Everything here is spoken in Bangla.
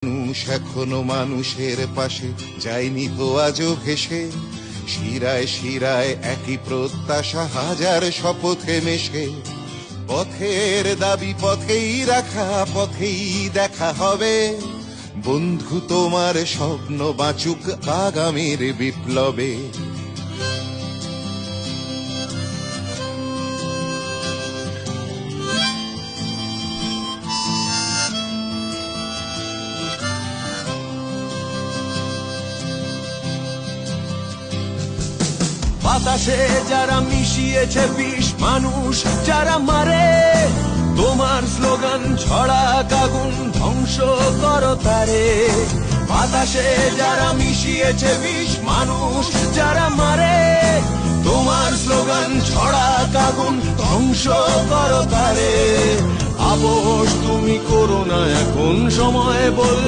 মানুষ এখনো মানুষের পাশে যায়নি তো আজও ভেসে, শিরায় শিরায় একই প্রত্যাশা, হাজার শপথে মেশে। পথের দাবি পথেই রাখা, পথেই দেখা হবে। বন্ধু তোমার স্বপ্ন বাঁচুক আগামীর বিপ্লবে। বাতাসে যারা মিশিয়েছে বিষ, মানুষ যারা মারে, তোমার স্লোগান ছড়া আগুন ধ্বংস করো তারে। বাতাসে যারা মিশিয়েছে বিষ, মানুষ যারা মারে, তোমার স্লোগান ছড়া আগুন ধ্বংস করো তারে। আপোষ তুমি করো না, এখন সময় বল